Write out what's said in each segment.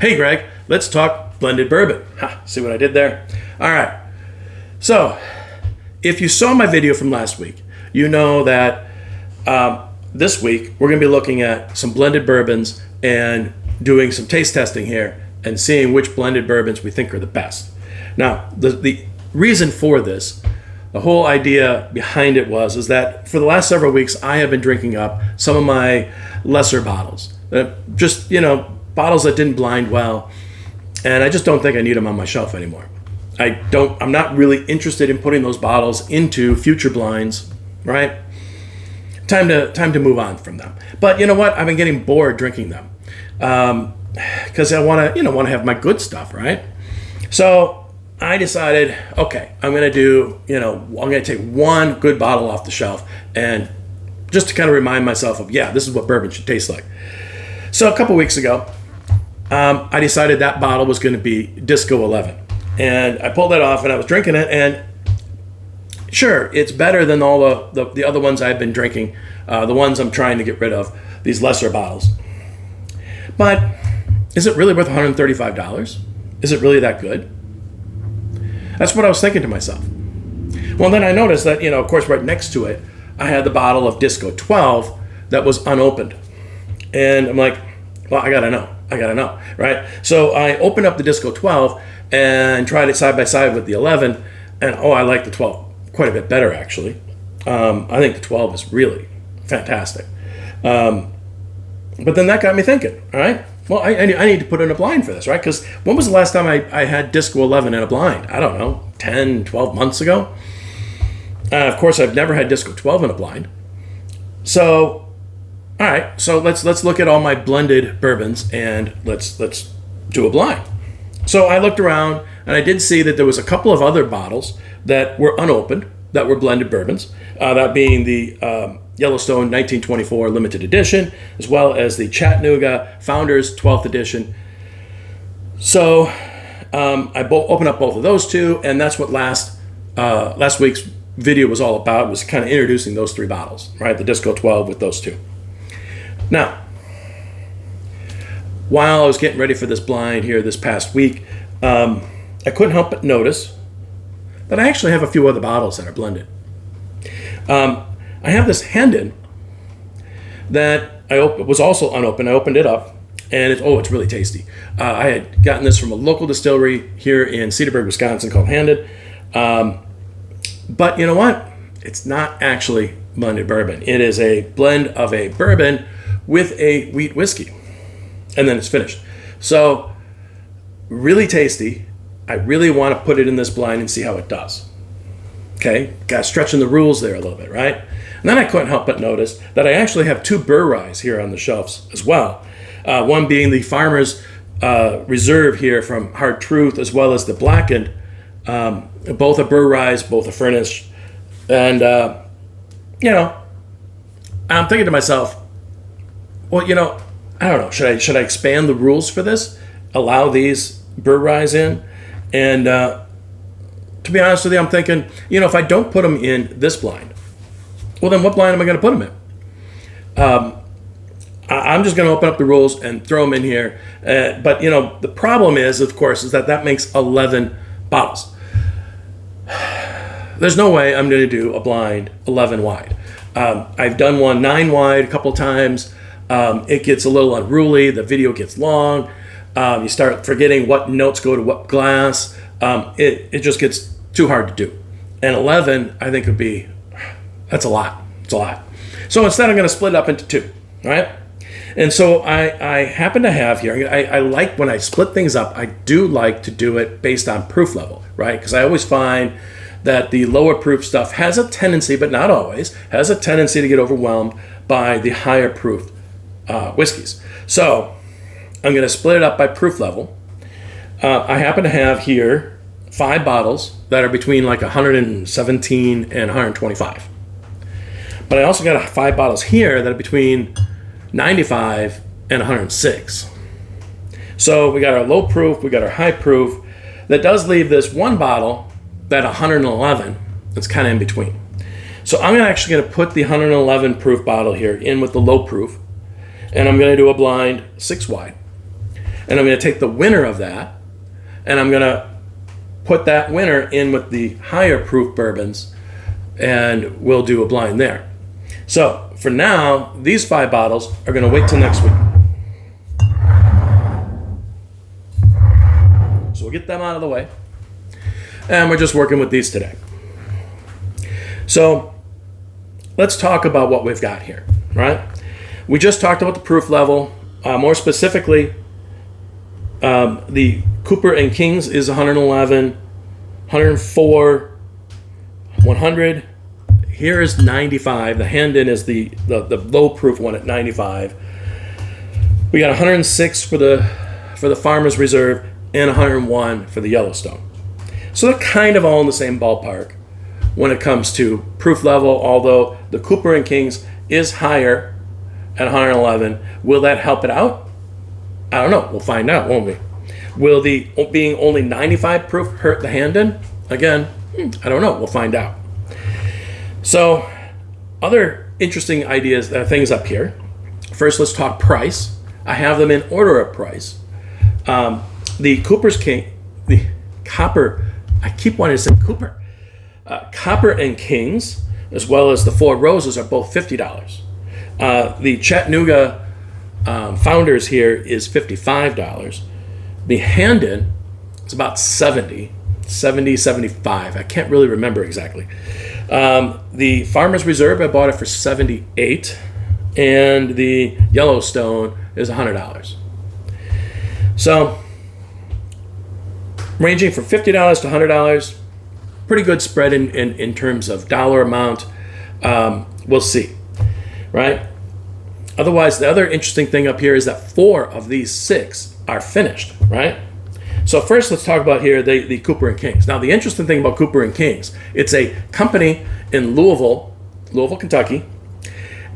Hey Greg, let's talk blended bourbon. Ha, see what I did there? All right. So, if you saw my video from last week, you know that this week we're going to be looking at some blended bourbons and doing some taste testing here and seeing which blended bourbons we think are the best. Now, the reason for this, the whole idea behind it is that for the last several weeks I have been drinking up some of my lesser bottles. Just, bottles that didn't blind well, and I just don't think I need them on my shelf anymore. I'm not really interested in putting those bottles into future blinds, right? Time to move on from them. But you know what? I've been getting bored drinking them because I want to have my good stuff, right? So I decided, okay, I'm going to take one good bottle off the shelf and just to kind of remind myself of, this is what bourbon should taste like. So a couple weeks ago, I decided that bottle was going to be Disco 11. And I pulled that off and I was drinking it, and sure, it's better than all the other ones I've been drinking, the ones I'm trying to get rid of, these lesser bottles. But is it really worth $135? Is it really that good? That's what I was thinking to myself. Well, then I noticed that, of course, right next to it, I had the bottle of Disco 12 that was unopened. And I'm like, well, I gotta know, right? So I opened up the Disco 12 and tried it side by side with the 11, and I like the 12 quite a bit better, actually. I think the 12 is really fantastic. But then that got me thinking, all right, well, I need to put in a blind for this, right? Because when was the last time I had Disco 11 in a blind? I don't know, 10, 12 months ago? Of course, I've never had Disco 12 in a blind. So, all right, so let's look at all my blended bourbons and let's do a blind. So I looked around and I did see that there was a couple of other bottles that were unopened that were blended bourbons, that being the Yellowstone 1924 limited edition, as well as the Chattanooga Founders 12th edition. So I opened up both of those two, and that's what last week's video was all about, was kind of introducing those three bottles, right? The Disco 12 with those two. Now, while I was getting ready for this blind here this past week, I couldn't help but notice that I actually have a few other bottles that are blended. I have this Hendon that was also unopened. I opened it up, and it's really tasty. I had gotten this from a local distillery here in Cedarburg, Wisconsin called Hendon. But you know what? It's not actually blended bourbon. It is a blend of a bourbon with a wheat whiskey, and then it's finished. So really tasty. I really want to put it in this blind and see how it does. Okay, got stretching the rules there a little bit, right? And then I couldn't help but notice that I actually have two Burr Ryes here on the shelves as well. One being the Farmer's Reserve here from Hard Truth, as well as the Blackened. Both are Burr Ryes, both are furnished. And, I'm thinking to myself, well, I don't know, should I expand the rules for this? Allow these Burr Ryes in? And to be honest with you, I'm thinking, if I don't put them in this blind, well, then what blind am I going to put them in? I'm just going to open up the rules and throw them in here. But, the problem is, of course, is that makes 11 bottles. There's no way I'm going to do a blind 11 wide. I've done one 9 wide a couple times. It gets a little unruly. The video gets long. You start forgetting what notes go to what glass. It just gets too hard to do. And 11, I think, that's a lot. It's a lot. So instead, I'm going to split it up into 2, right? And so I happen to have here, I like when I split things up, I do like to do it based on proof level, right? Because I always find that the lower proof stuff has a tendency, but not always, has a tendency to get overwhelmed by the higher proof whiskeys. So I'm going to split it up by proof level. I happen to have here 5 bottles that are between like 117 and 125. But I also got 5 bottles here that are between 95 and 106. So we got our low proof, we got our high proof. That does leave this one bottle that 111 that's kind of in between. So I'm actually going to put the 111 proof bottle here in with the low proof, and I'm going to do a blind 6 wide. And I'm going to take the winner of that, and I'm going to put that winner in with the higher proof bourbons, and we'll do a blind there. So for now, these 5 bottles are going to wait till next week. So we'll get them out of the way. And we're just working with these today. So let's talk about what we've got here, right? We just talked about the proof level. More specifically, the Cooper and Kings is 111, 104, 100. Here is 95. The Handon is the low proof one at 95. We got 106 for the Farmer's Reserve and 101 for the Yellowstone. So they're kind of all in the same ballpark when it comes to proof level, although the Cooper and Kings is higher at 111. Will that help it out? I don't know. We'll find out, won't we? Will the being only 95 proof hurt the Handon? Again, I don't know. We'll find out. So, other interesting ideas, things up here. First, let's talk price. I have them in order of price. The Cooper's King, the Copper, I keep wanting to say Cooper. Copper and Kings, as well as the Four Roses, are both $50. The Chattanooga Founders here is $55. The Handon, it's about 70, 75. I can't really remember exactly. The Farmer's Reserve, I bought it for $78, and the Yellowstone is $100. So, ranging from $50 to $100, pretty good spread in terms of dollar amount. We'll see, right? Otherwise, the other interesting thing up here is that 4 of these 6 are finished, right? So first, let's talk about here the Cooper and Kings. Now, the interesting thing about Cooper and Kings, it's a company in Louisville, Kentucky.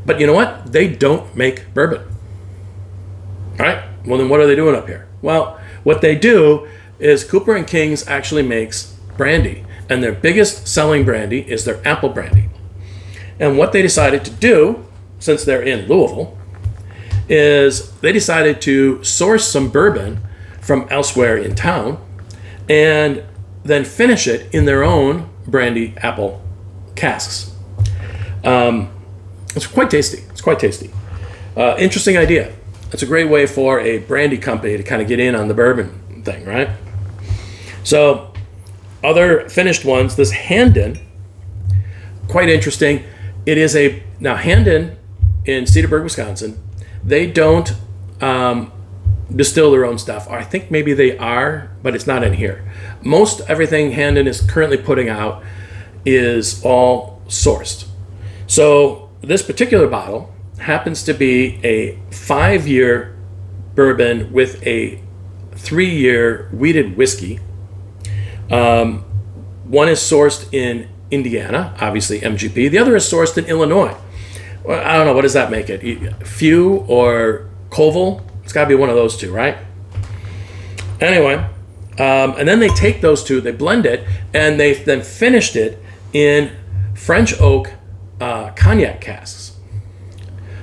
But you know what? They don't make bourbon. All right? Well, then what are they doing up here? Well, what they do is Cooper and Kings actually makes brandy. And their biggest selling brandy is their apple brandy. And what they decided to do, since they're in Louisville, is they decided to source some bourbon from elsewhere in town and then finish it in their own brandy apple casks. It's quite tasty. Interesting idea. It's a great way for a brandy company to kind of get in on the bourbon thing, right? So, other finished ones, this Handon, quite interesting. It is now Handon in Cedarburg, Wisconsin, they don't distill their own stuff. Or I think maybe they are, but it's not in here. Most everything Handon is currently putting out is all sourced. So this particular bottle happens to be a 5-year bourbon with a 3-year wheated whiskey. One is sourced in Indiana, obviously MGP. The other is sourced in Illinois. Well, I don't know, what does that make it? Few or Koval? It's got to be one of those two, right? Anyway, and then they take those two, they blend it, and they then finished it in French oak cognac casks.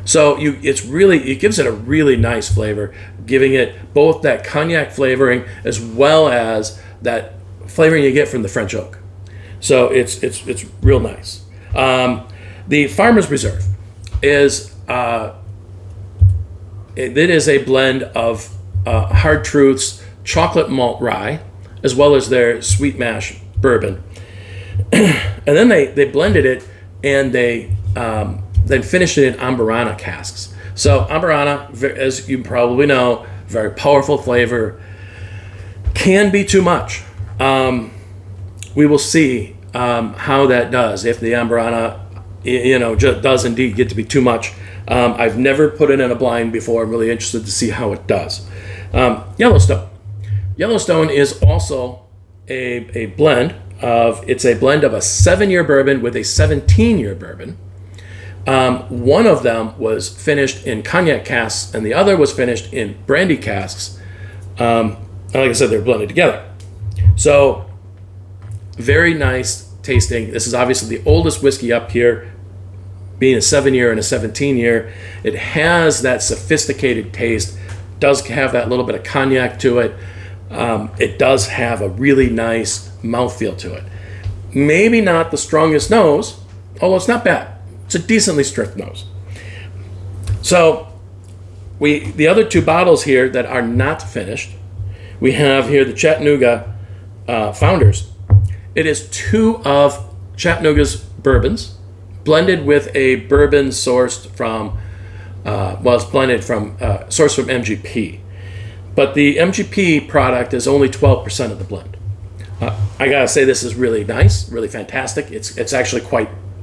So it gives it a really nice flavor, giving it both that cognac flavoring as well as that flavoring you get from the French oak. So it's real nice. The Farmer's Reserve is it is a blend of Hard Truth's chocolate malt rye as well as their sweet mash bourbon, and then they blended it and they then finished it in Amburana casks. So Amburana, as you probably know, very powerful flavor, can be too much. We will see how that does. If the Amburana, does indeed get to be too much. I've never put it in a blind before. I'm really interested to see how it does. Yellowstone. Yellowstone is also a blend of a 7-year bourbon with a 17-year bourbon. One of them was finished in cognac casks, and the other was finished in brandy casks. And like I said, they're blended together. So, very nice tasting. This is obviously the oldest whiskey up here, being a 7-year and a 17-year. It has that sophisticated taste does have that little bit of cognac to it. It does have a really nice mouthfeel to it. Maybe not the strongest nose, although it's not bad. It's a decently strict nose. So the other two bottles here that are not finished, we have here the Chattanooga Founders. It is 2 of Chattanooga's bourbons, blended with a bourbon sourced from, sourced from MGP. But the MGP product is only 12% of the blend. I gotta say, this is really nice, really fantastic. It's actually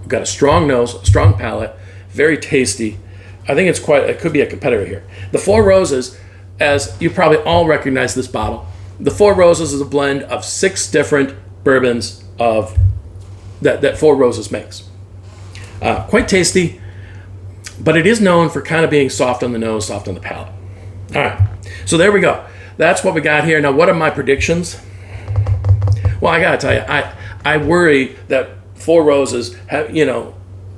got a strong nose, a strong palate, very tasty. I think it could be a competitor here. The Four Roses, as you probably all recognize this bottle, the Four Roses is a blend of 6 different bourbons that Four Roses makes. Quite tasty, but it is known for kind of being soft on the nose, soft on the palate. All right, so there we go. That's what we got here. Now, what are my predictions? Well, I gotta tell you, I worry that Four Roses have,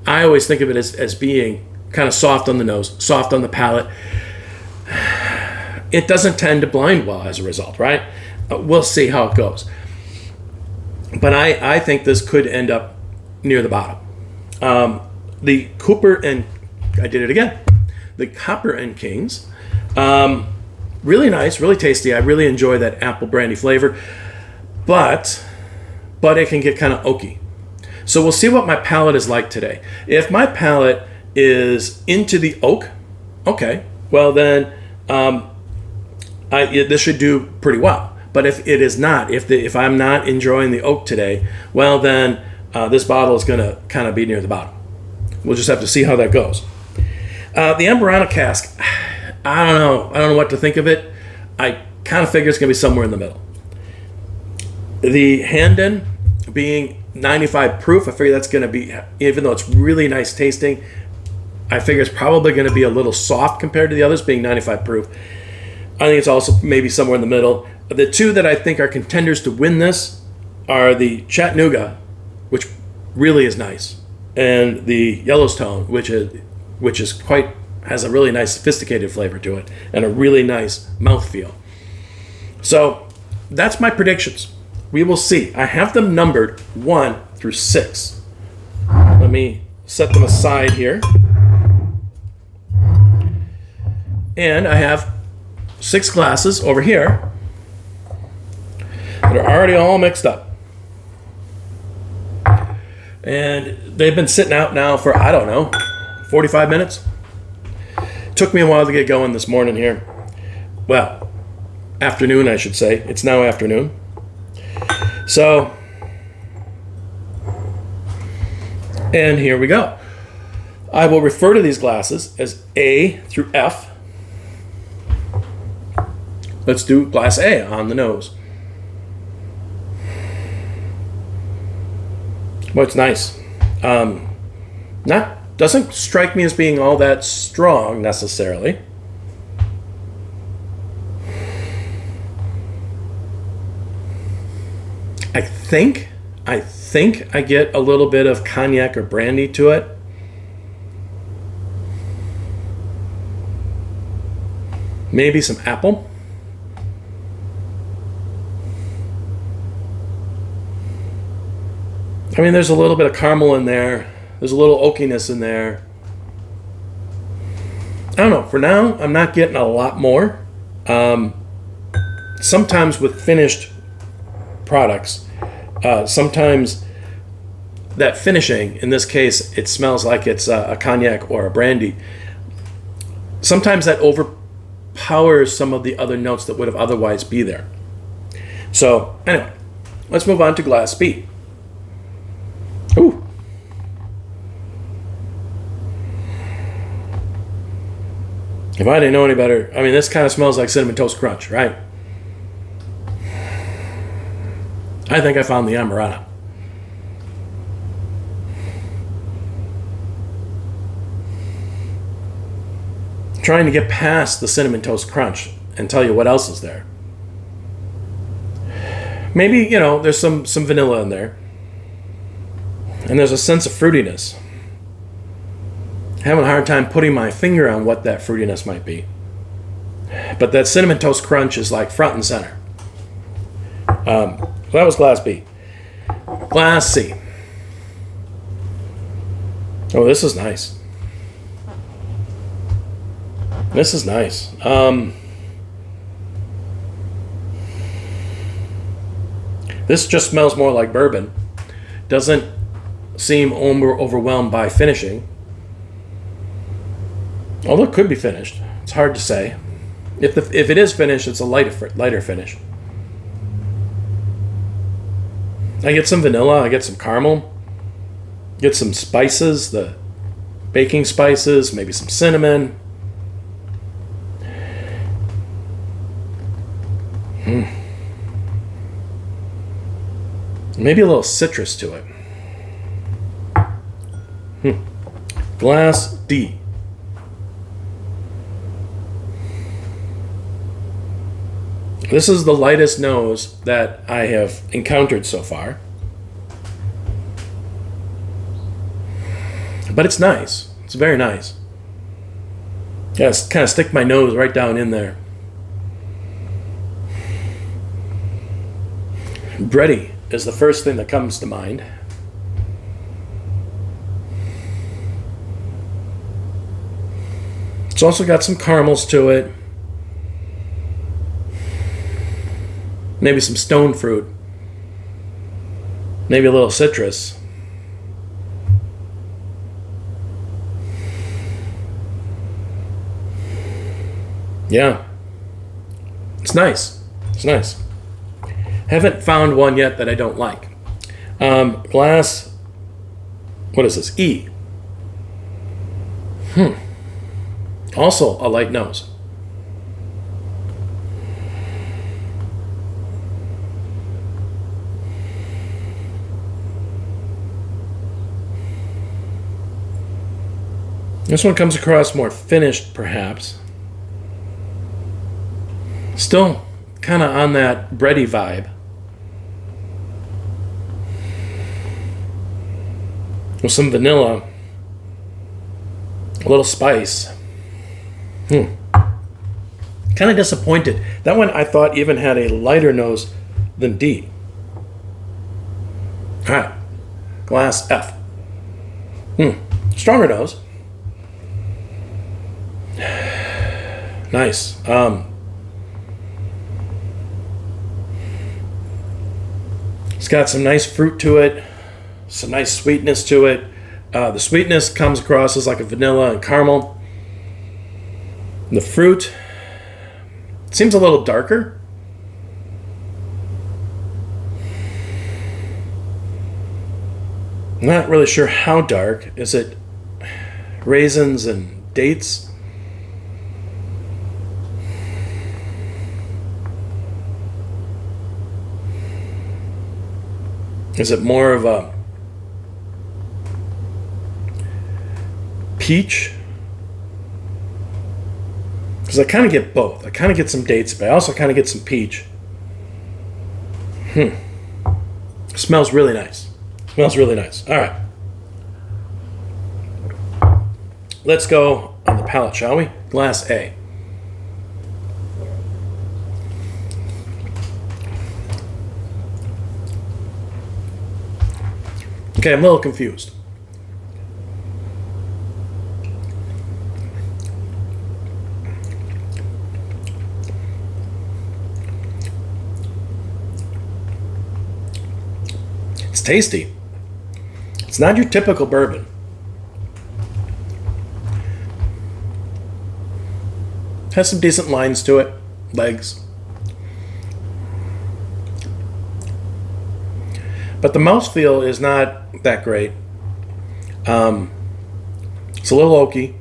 I always think of it as being kind of soft on the nose, soft on the palate. It doesn't tend to blind well as a result, right? We'll see how it goes. But I think this could end up near the bottom. The Cooper and I did it again. The Copper and Kings, really nice, really tasty. I really enjoy that apple brandy flavor, but it can get kind of oaky. So we'll see what my palate is like today. If my palate is into the oak, okay, well then this should do pretty well. But if it is not, if I'm not enjoying the oak today, well then this bottle is going to kind of be near the bottom. We'll just have to see how that goes. The Amburana cask, I don't know what to think of it. I kind of figure it's going to be somewhere in the middle. The Handon being 95 proof, I figure that's going to be, even though it's really nice tasting, I figure it's probably going to be a little soft compared to the others, being 95 proof. I think it's also maybe somewhere in the middle. The two that I think are contenders to win this are the Chattanooga, which really is nice, and the Yellowstone, which has a really nice sophisticated flavor to it and a really nice mouthfeel. So that's my predictions. We will see. I have them numbered 1 through 6. Let me set them aside here. And I have 6 glasses over here that are already all mixed up. And they've been sitting out now for, 45 minutes. Took me a while to get going this morning here. Well, afternoon, I should say. It's now afternoon. So, and here we go. I will refer to these glasses as A through F. Let's do glass A on the nose. Well, it's nice. Doesn't strike me as being all that strong necessarily. I think I get a little bit of cognac or brandy to it. Maybe some apple. I mean, there's a little bit of caramel in there. There's a little oakiness in there. I don't know. For now, I'm not getting a lot more. Sometimes with finished products, sometimes that finishing, in this case, it smells like it's a cognac or a brandy. Sometimes that overpowers some of the other notes that would have otherwise be there. So anyway, let's move on to glass B. Ooh. If I didn't know any better, I mean, this kind of smells like Cinnamon Toast Crunch, right? I think I found the Amburana. Trying to get past the Cinnamon Toast Crunch and tell you what else is there. Maybe, there's some vanilla in there. And there's a sense of fruitiness. Having a hard time putting my finger on what that fruitiness might be. But that Cinnamon Toast Crunch is like front and center. So that was Glass B. Glass C. Oh, this is nice. This is nice. This just smells more like bourbon. Doesn't seem overwhelmed by finishing. Although it could be finished. It's hard to say. If it is finished, it's a lighter finish. I get some vanilla. I get some caramel. Get some spices, the baking spices, maybe some cinnamon. Maybe a little citrus to it. Glass D. This is the lightest nose that I have encountered so far. But it's nice. It's very nice. Yeah, kind of stick my nose right down in there. Bready is the first thing that comes to mind. It's also got some caramels to it. Maybe some stone fruit. Maybe a little citrus. Yeah. It's nice. It's nice. Haven't found one yet that I don't like. Glass, what is this? E. Also a light nose. This one comes across more finished, perhaps. Still kind of on that bready vibe. With some vanilla. A little spice. Kind of disappointed. That one I thought even had a lighter nose than D. Alright. Glass F. Stronger nose. Nice. It's got some nice fruit to it, some nice sweetness to it. The sweetness comes across as like a vanilla and caramel. The fruit seems a little darker. Not really sure how dark. Is it raisins and dates? Is it more of a peach? Because I kind of get both. I kind of get some dates, but I also kind of get some peach. Smells really nice. Smells really nice. All right. Let's go on the palate, shall we? Glass A. Okay, I'm a little confused. It's tasty. It's not your typical bourbon. Has some decent lines to it, legs. But the mouthfeel is not that great. It's a little oaky.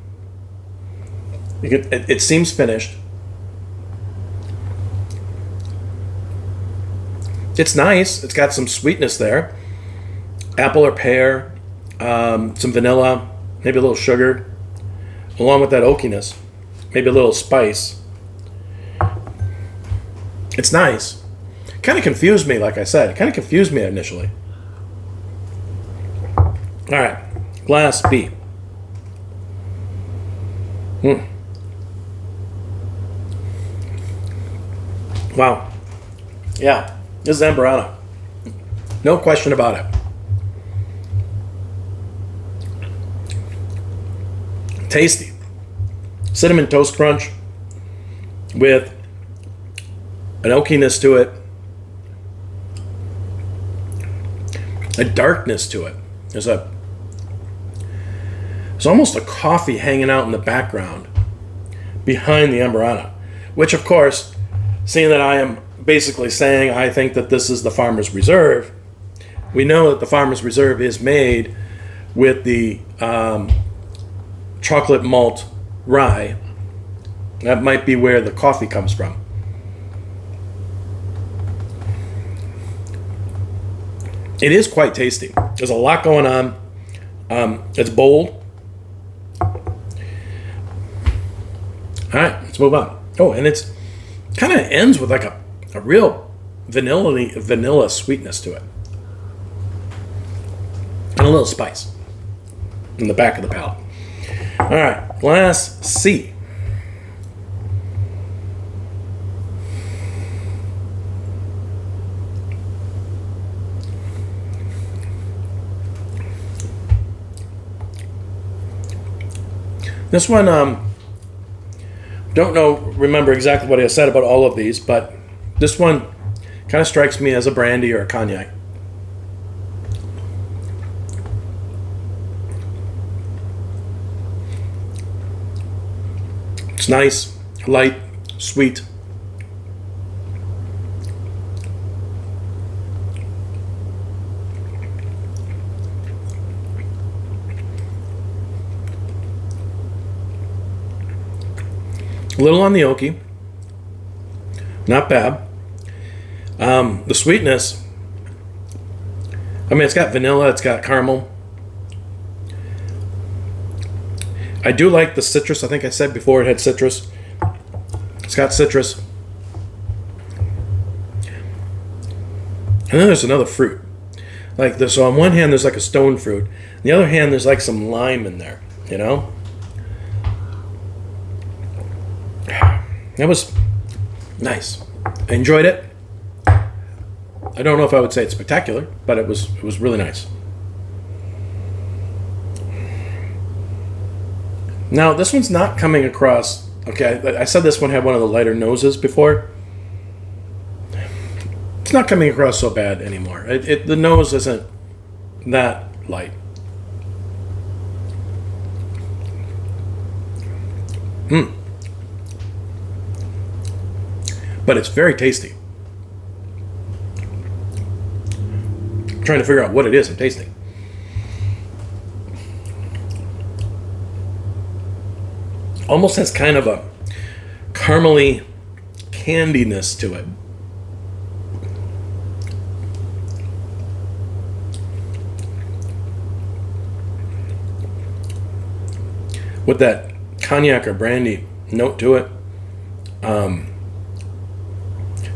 It seems finished. It's nice. It's got some sweetness there. Apple or pear, some vanilla, maybe a little sugar, along with that oakiness. Maybe a little spice. It's nice. Kind of confused me, like I said. It kind of confused me initially. All right, glass B. Wow. Yeah, this is Amburana. No question about it. Tasty. Cinnamon Toast Crunch with an oakiness to it, a darkness to it. There's almost a coffee hanging out in the background behind the Amburana, which of course, seeing that I am basically saying I think that this is the Farmer's Reserve, we know that the Farmer's Reserve is made with the chocolate malt rye. That might be where the coffee comes from. It is quite tasty. There's a lot going on. It's bold. All right, let's move on. Oh, and it's kind of ends with like a real vanilla sweetness to it. And a little spice in the back of the palate. All right, glass C. This one, remember exactly what I said about all of these, but this one kind of strikes me as a brandy or a cognac. It's nice, light, sweet. A little on the oaky, not bad. The sweetness, I mean, it's got vanilla, it's got caramel. I do like the citrus. I think I said before it had citrus. It's got citrus. And then there's another fruit. Like this, so on one hand there's like a stone fruit. On the other hand there's like some lime in there, you know? That was nice. I enjoyed it. I don't know if I would say it's spectacular, but it was really nice. Now, this one's not coming across... Okay, I said this one had one of the lighter noses before. It's not coming across so bad anymore. The nose isn't that light. But it's very tasty. I'm trying to figure out what it is I'm tasting. Almost has kind of a caramely candiness to it. With that cognac or brandy note to it.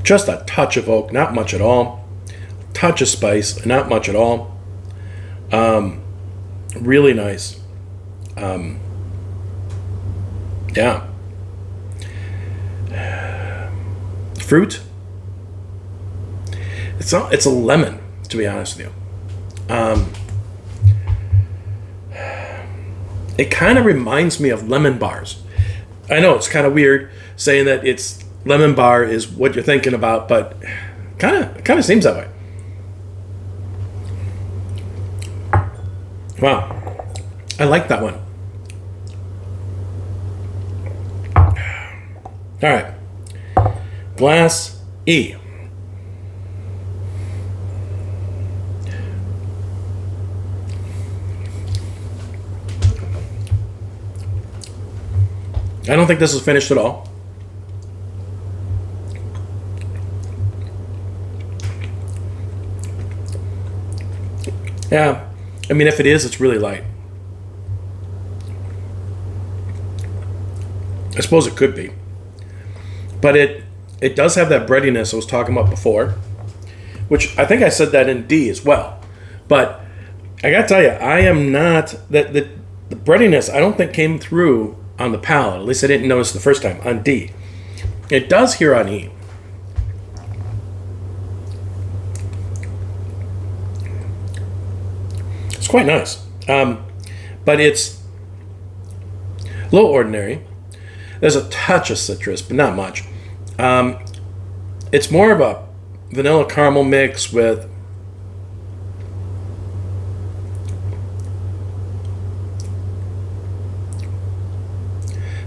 Just a touch of oak, not much at all. Touch of spice, not much at all. Really nice. Yeah. Fruit. It's a lemon, to be honest with you. It kind of reminds me of lemon bars. I know it's kind of weird saying that it's lemon bar is what you're thinking about, but kind of seems that way. Wow, I like that one. All right, glass E. I don't think this is finished at all. Yeah, I mean, if it is, it's really light. I suppose it could be. But it does have that breadiness I was talking about before, which I think I said that in D as well. But I gotta tell you, I am not, the breadiness I don't think came through on the palate. At least I didn't notice the first time on D. It does here on E. It's quite nice. But it's a little ordinary. There's a touch of citrus, but not much. It's more of a vanilla caramel mix with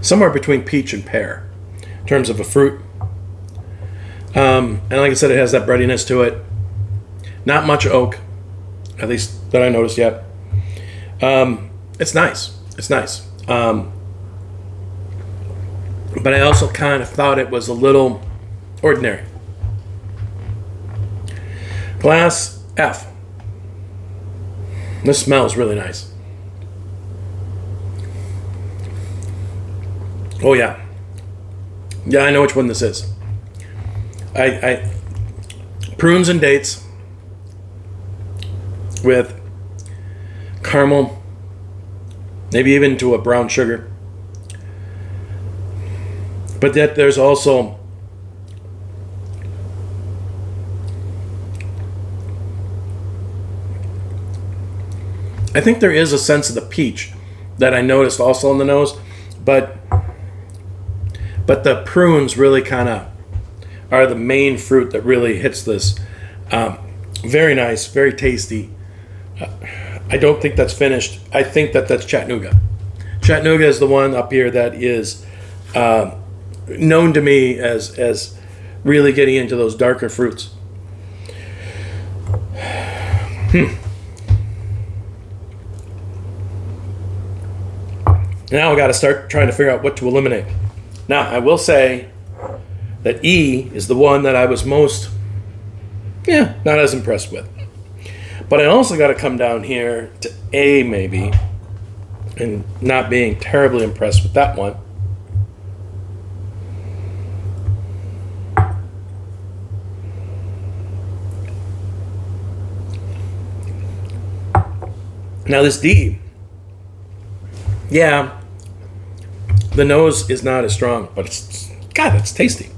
somewhere between peach and pear in terms of a fruit. And like I said, it has that breadiness to it. Not much oak, at least that I noticed yet. It's nice. It's nice. But I also kind of thought it was a little ordinary. Glass F. This smells really nice. Oh yeah. Yeah, I know which one this is. I prunes and dates with caramel, maybe even to a brown sugar. But yet there's also I think there is a sense of the peach that I noticed also on the nose, but the prunes really kind of are the main fruit that really hits this. Very nice, very tasty. I don't think that's finished. I think that's Chattanooga. Chattanooga is the one up here that is known to me as really getting into those darker fruits. Now we got to start trying to figure out what to eliminate. Now, I will say that E is the one that I was most, not as impressed with. But I also got to come down here to A maybe, and not being terribly impressed with that one. Now this D, the nose is not as strong, but it's tasty.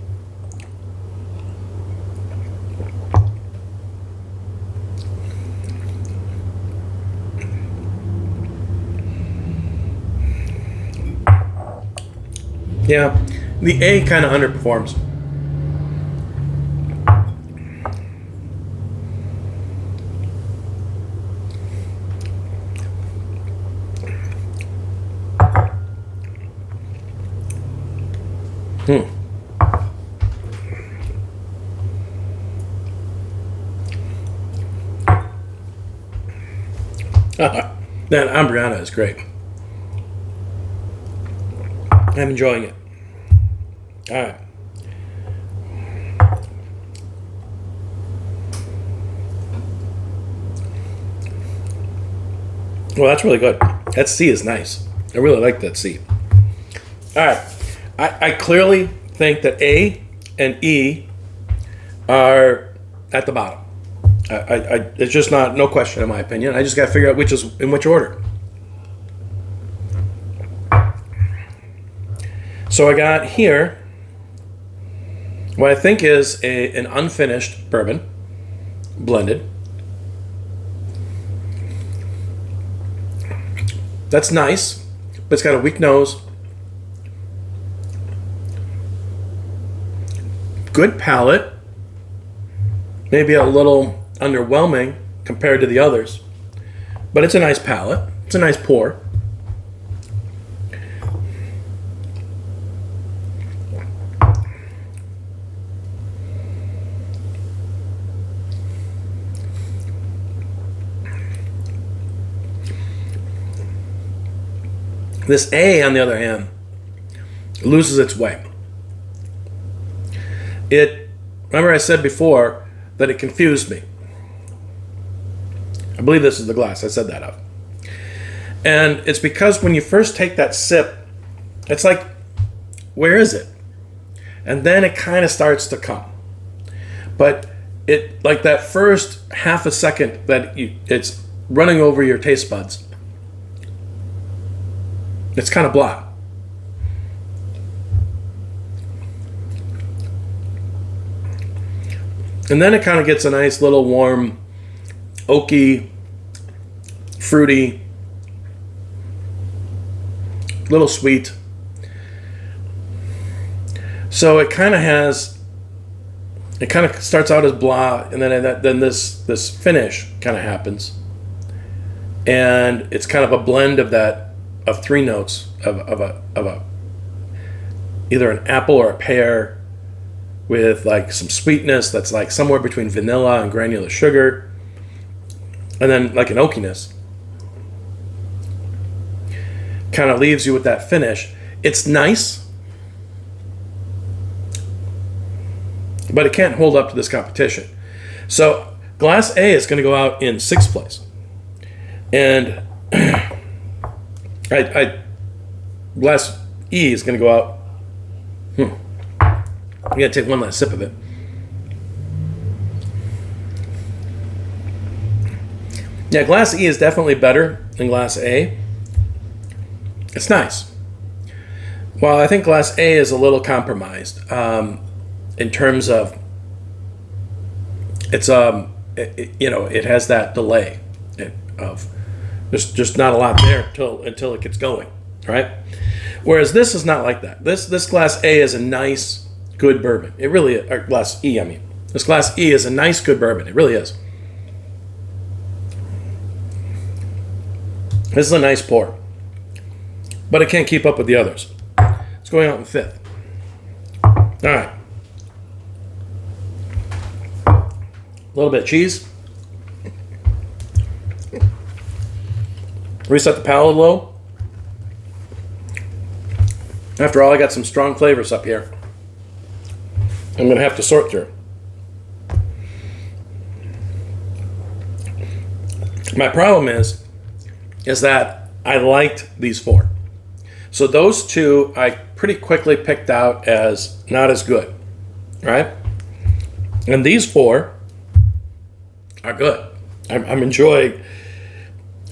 Yeah, the A kind of underperforms. That Ambriana is great. I'm enjoying it. All right. Well, that's really good. That C is nice. I really like that C. All right. I clearly think that A and E are at the bottom. It's just no question in my opinion. I just got to figure out which is in which order. So I got here what I think is an unfinished bourbon, blended. That's nice, but it's got a weak nose. Good palate. Maybe a little underwhelming compared to the others, but it's a nice palate. It's a nice pour. This A, on the other hand, loses its way. Remember I said before that it confused me. I believe this is the glass. I said that out. And it's because when you first take that sip, it's like, where is it? And then it kind of starts to come. But it, like that first half a second that it's running over your taste buds, it's kind of blah. And then it kind of gets a nice little warm, oaky fruity, a little sweet. So it kind of starts out as blah, and then this finish kind of happens, and it's kind of a blend of three notes of either an apple or a pear, with like some sweetness that's like somewhere between vanilla and granular sugar, and then like an oakiness. Kind of leaves you with that finish. It's nice, but it can't hold up to this competition. So Glass A is going to go out in 6th place, and Glass E is going to go out. I'm going to take one last sip of it. Yeah, Glass E is definitely better than Glass A. It's nice. Well, I think Glass A is a little compromised in terms of it's it has that delay of just not a lot there until it gets going, right? Whereas this is not like that. This Glass A is a nice, good bourbon. It really is. Or Glass E, I mean. This Glass E is a nice, good bourbon. It really is. This is a nice pour, but it can't keep up with the others. It's going out in 5th. All right. A little bit of cheese. Reset the palate a little. After all, I got some strong flavors up here I'm going to have to sort through. My problem is that I liked these 4. So those 2 I pretty quickly picked out as not as good, right? And these 4 are good. I'm enjoying.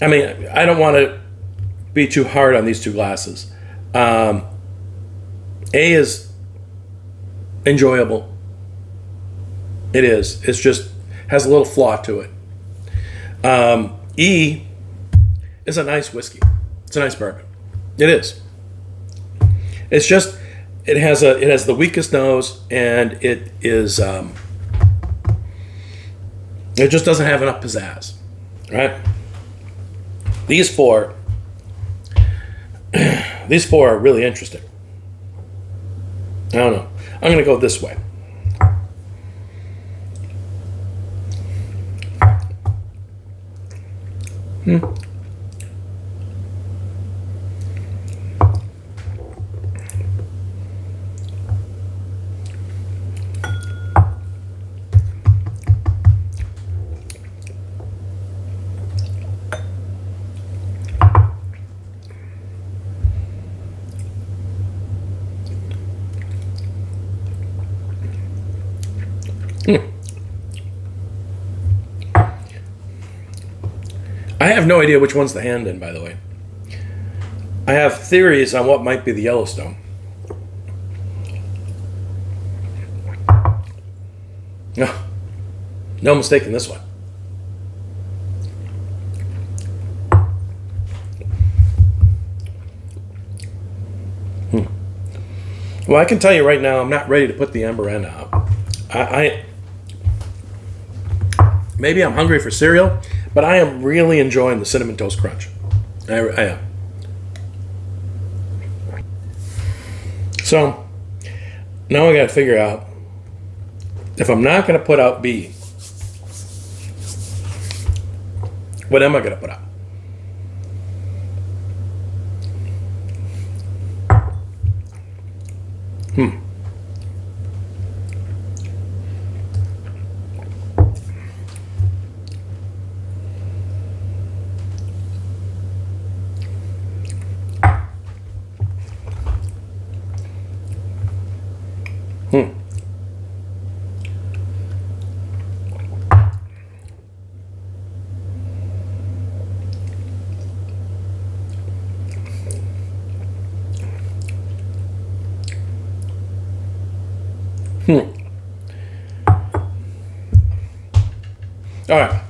I mean, I don't want to be too hard on these 2 glasses. A is enjoyable. It is. It's just has a little flaw to it. E is a nice whiskey. It's a nice bourbon. It is. It's just it has the weakest nose, and it is it just doesn't have enough pizzazz, right? These 4 are really interesting. I don't know. I'm going to go this way. I have no idea which one's the hand in, by the way. I have theories on what might be the Yellowstone. No mistake in this one. Well, I can tell you right now, I'm not ready to put the Amber End out. Maybe I'm hungry for cereal, but I am really enjoying the Cinnamon Toast Crunch. I am. So, now I got to figure out, if I'm not going to put out B, what am I going to put out? All right.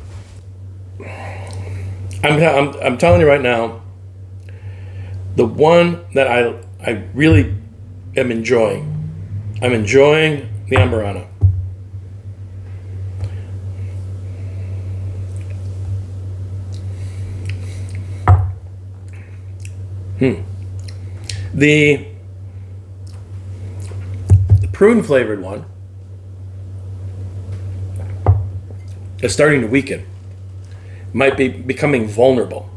I'm telling you right now, the one that I really am enjoying, I'm enjoying the Amburana. The prune flavored one is starting to weaken. Might be becoming vulnerable.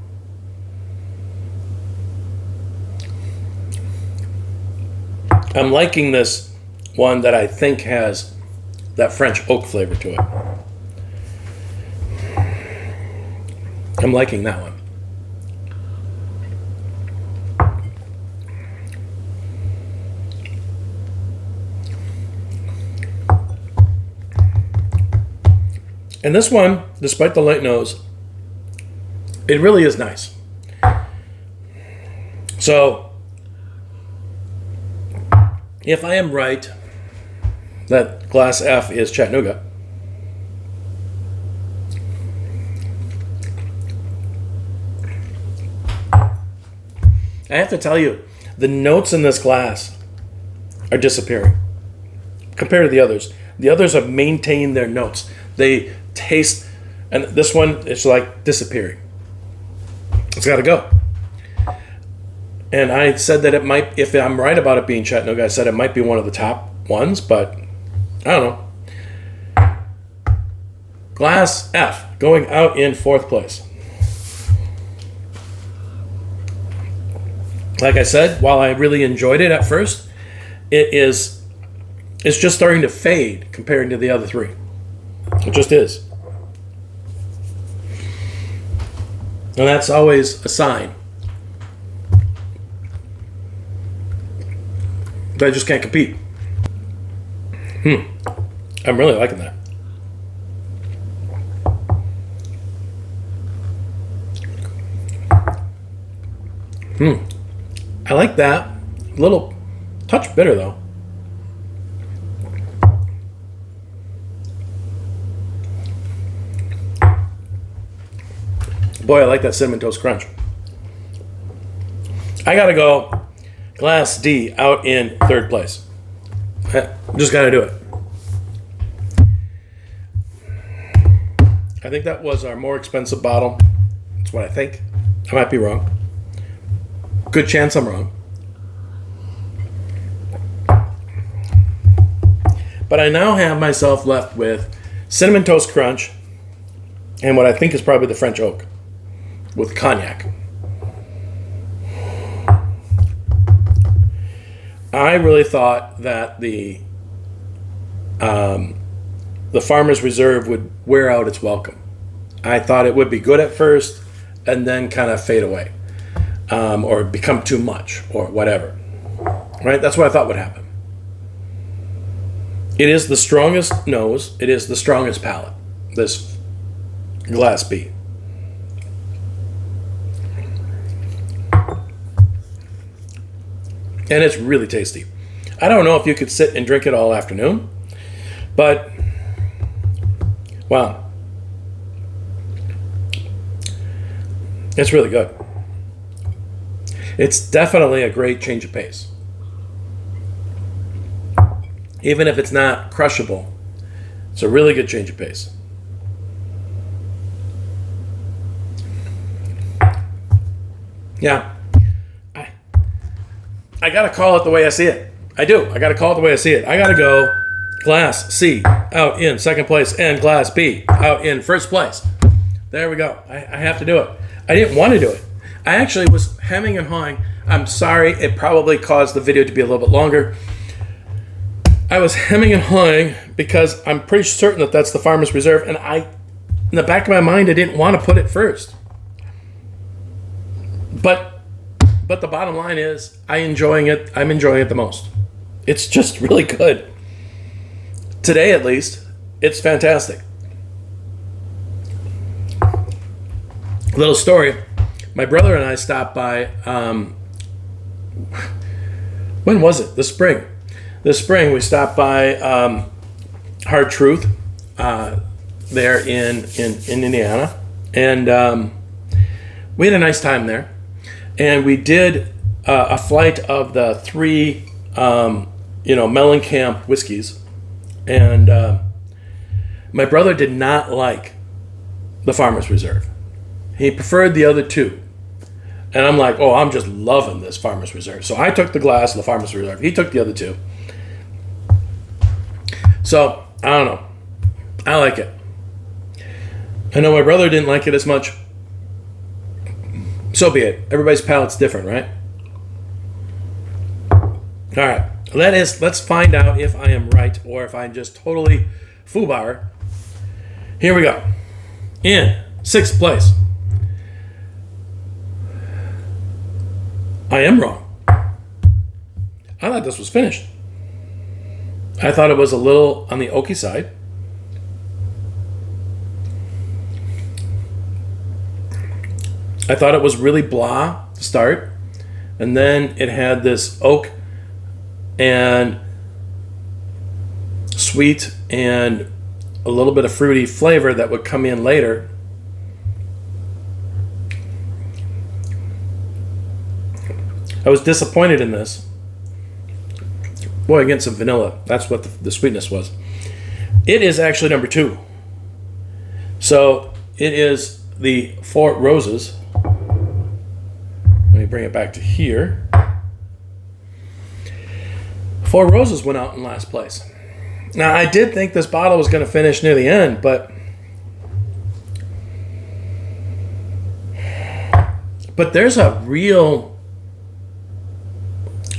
I'm liking this one that I think has that French oak flavor to it. I'm liking that one. And this one, despite the light nose, it really is nice. So, if I am right that Glass F is Chattanooga, I have to tell you, the notes in this glass are disappearing compared to the others. The others have maintained their notes. They taste, and this one is like disappearing. It's got to go. And I said that it might, if I'm right about it being Chattanooga, I said it might be one of the top ones, but I don't know. Glass F going out in 4th place. Like I said, while I really enjoyed it at first, it's just starting to fade compared to the other three. It just is. And that's always a sign that I just can't compete. I'm really liking that. I like that. A little touch bitter though. Boy, I like that Cinnamon Toast Crunch. I gotta go Glass D out in 3rd place. Just gotta do it. I think that was our more expensive bottle. That's what I think. I might be wrong. Good chance I'm wrong. But I now have myself left with Cinnamon Toast Crunch and what I think is probably the French Oak with cognac. I really thought that the Farmer's Reserve would wear out its welcome. I thought it would be good at first and then kind of fade away, or become too much or whatever. Right? That's what I thought would happen. It is the strongest nose. It is the strongest palate, this Glass B. And it's really tasty. I don't know if you could sit and drink it all afternoon, but wow. It's really good. It's definitely a great change of pace. Even if it's not crushable, it's a really good change of pace. Yeah. I gotta call it the way I see it. I do. I gotta call it the way I see it. I gotta go Glass C out in 2nd place and Glass B out in 1st place. There we go. I have to do it. I didn't want to do it. I actually was hemming and hawing. I'm sorry. It probably caused the video to be a little bit longer. I was hemming and hawing because I'm pretty certain that that's the Farmer's Reserve, and in the back of my mind, I didn't want to put it first. But the bottom line is, I'm enjoying it the most. It's just really good. Today, at least, it's fantastic. Little story. My brother and I stopped by, when was it? This spring, we stopped by Hard Truth there in Indiana. And we had a nice time there. And we did a flight of the 3, Mellencamp whiskeys. And my brother did not like the Farmer's Reserve. He preferred the other 2. And I'm like, I'm just loving this Farmer's Reserve. So I took the glass of the Farmer's Reserve. He took the other 2. So, I don't know. I like it. I know my brother didn't like it as much. So be it. Everybody's palate's different, right? All right. Let's find out if I am right or if I'm just totally foobar. Here we go. In 6th place. I am wrong. I thought this was finished. I thought it was a little on the oaky side. I thought it was really blah to start. And then it had this oak and sweet and a little bit of fruity flavor that would come in later. I was disappointed in this. Boy, I get some vanilla. That's what the sweetness was. It is actually number 2. So it is the 4 Roses. Let me bring it back to here. 4 Roses went out in last place. Now, I did think this bottle was going to finish near the end, but there's a real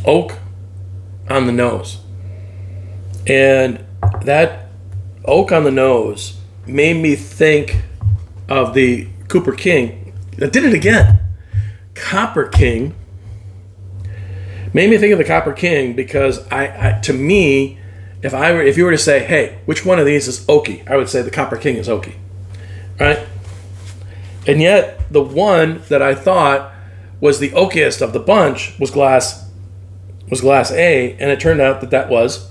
oak on the nose. And that oak on the nose made me think of the Cooper King. I did it again. Copper King made me think of the Copper King because to me, if you were to say, hey, which one of these is oaky, I would say the Copper King is oaky, right? And yet the one that I thought was the oakiest of the bunch was glass A, and it turned out that was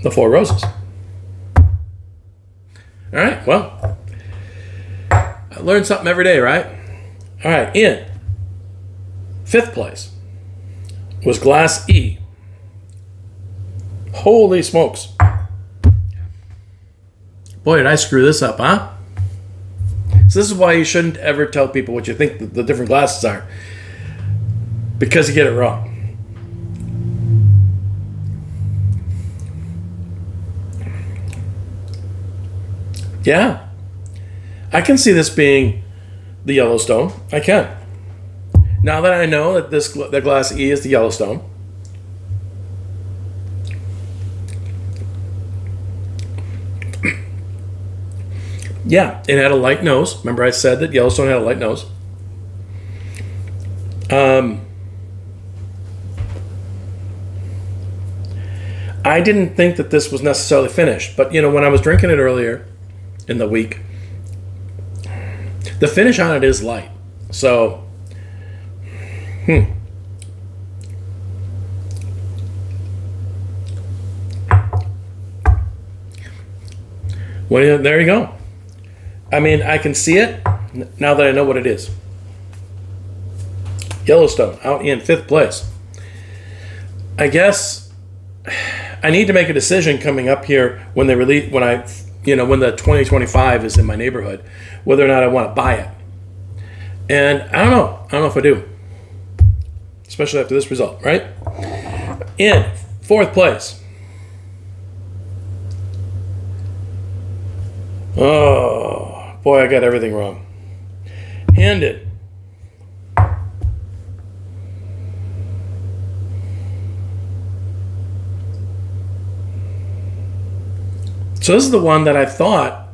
the 4 Roses. All right, well, I learn something every day, right? All right, in 5th place was Glass E. Holy smokes. Boy, did I screw this up, huh? So this is why you shouldn't ever tell people what you think the different glasses are. Because you get it wrong. Yeah. I can see this being the Yellowstone. I can. Now that I know that the Glass E is the Yellowstone. Yeah, it had a light nose. Remember I said that Yellowstone had a light nose. I didn't think that this was necessarily finished, but when I was drinking it earlier in the week, the finish on it is light. So, well, there you go. I mean, I can see it now that I know what it is. Yellowstone out in 5th place. I guess I need to make a decision coming up here when they release when the 2025 is in my neighborhood, whether or not I want to buy it. And I don't know if I do, especially after this result, right? In 4th place. Oh, boy, I got everything wrong. Handed. So this is the one that I thought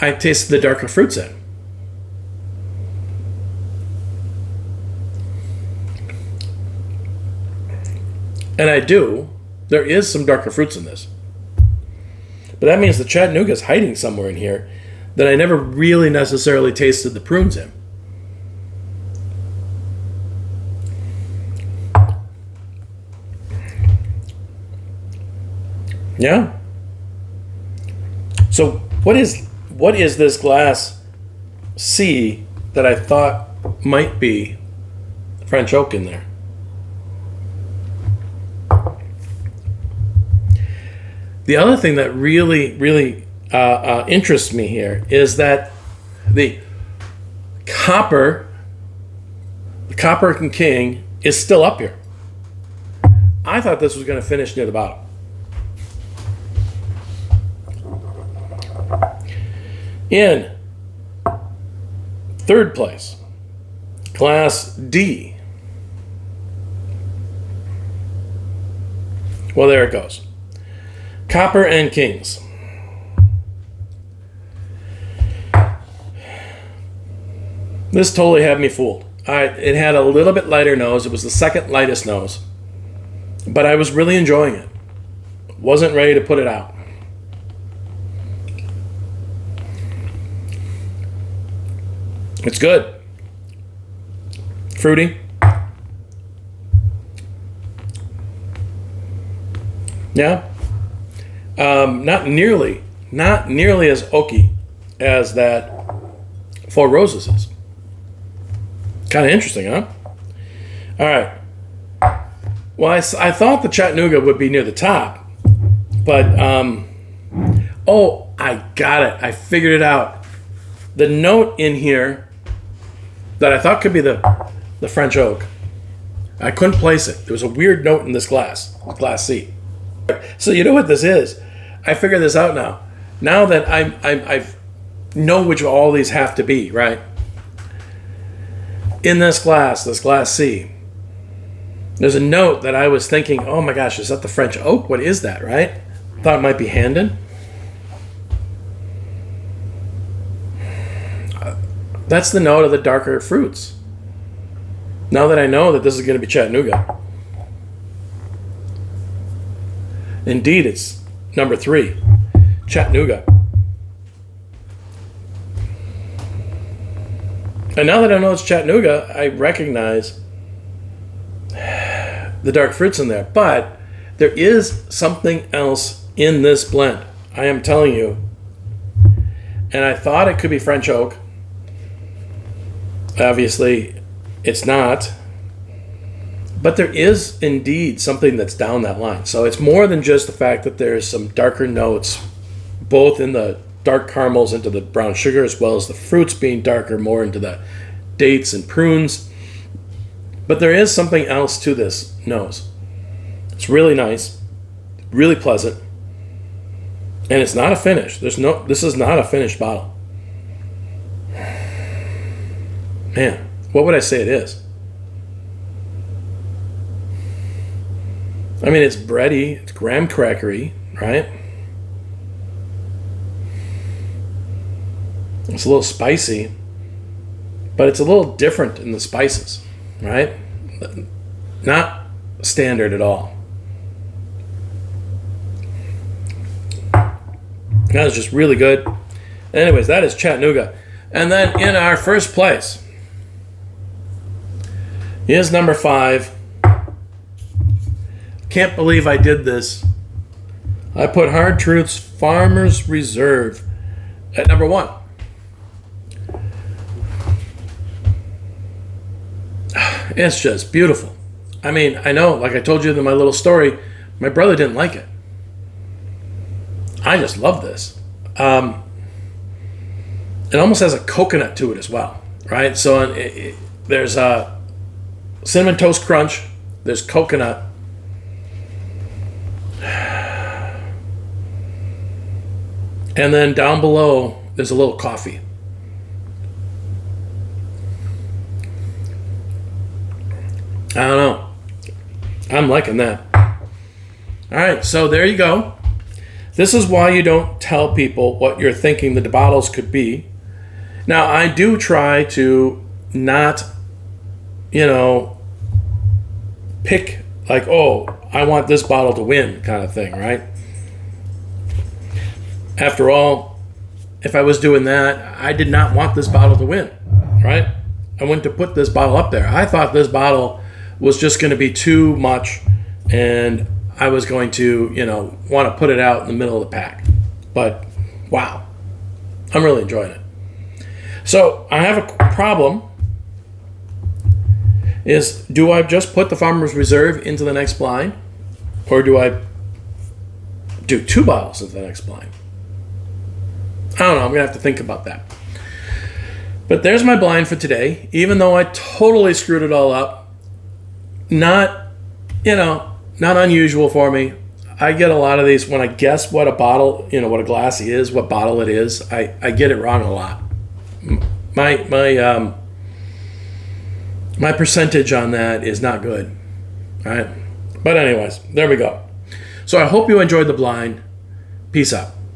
I tasted the darker fruits in. And I do. There is some darker fruits in this. But that means the Chattanooga is hiding somewhere in here that I never really necessarily tasted the prunes in. Yeah. So what is this Glass C that I thought might be French oak in there. The other thing that really, really interests me here is that the Copper and King is still up here. I thought this was going to finish near the bottom. In third place, Class D. Well, there it goes. Copper and Kings. This totally had me fooled. It had a little bit lighter nose. It was the second lightest nose. But I was really enjoying it. Wasn't ready to put it out. It's good. Fruity. Yeah. Not nearly as oaky as that Four Roses is. Kind of interesting, huh? All right. Well, I thought the Chattanooga would be near the top, but oh, I got it. I figured it out. The note in here that I thought could be the French oak, I couldn't place it. There was a weird note in this glass C. So you know what this is? I figured this out now. Now that I know which all these have to be, right? In this glass C, there's a note that I was thinking, oh my gosh, is that the French oak? What is that, right? Thought it might be Handon. That's the note of the darker fruits. Now that I know that this is going to be Chattanooga. Indeed, it's number 3, Chattanooga. And now that I know it's Chattanooga, I recognize the dark fruits in there. But there is something else in this blend. I am telling you. And I thought it could be French oak. Obviously, it's not. But there is indeed something that's down that line. So it's more than just the fact that there's some darker notes, both in the dark caramels into the brown sugar, as well as the fruits being darker, more into the dates and prunes. But there is something else to this nose. It's really nice, really pleasant, and it's not a finish. This is not a finished bottle. Man, what would I say it is? I mean, it's bready, it's graham crackery, right? It's a little spicy, but it's a little different in the spices, right? Not standard at all. That is just really good. Anyways, that is Chattanooga. And then in our first place is number 5. Can't believe I did this. I put Hard Truth's Farmer's Reserve at number 1. It's just beautiful. I mean, I know, like I told you in my little story, my brother didn't like it. I just love this. It almost has a coconut to it as well, right? So there's a Cinnamon Toast Crunch, there's coconut, and then down below there's a little coffee. I don't know. I'm liking that. All right, so there you go. This is why you don't tell people what you're thinking the bottles could be. Now, I do try to not, pick like, oh, I want this bottle to win kind of thing, right? After all, if I was doing that, I did not want this bottle to win, right? I went to put this bottle up there. I thought this bottle was just going to be too much, and I was going to, want to put it out in the middle of the pack. But, wow, I'm really enjoying it. So, I have a problem is, do I just put the Farmer's Reserve into the next blind? Or do I do 2 bottles into the next blind? I don't know. I'm going to have to think about that. But there's my blind for today. Even though I totally screwed it all up, not unusual for me. I get a lot of these when I guess what a bottle, what a glass is, what bottle it is. I get it wrong a lot. My percentage on that is not good. All right. But anyways, there we go. So I hope you enjoyed the blind. Peace out.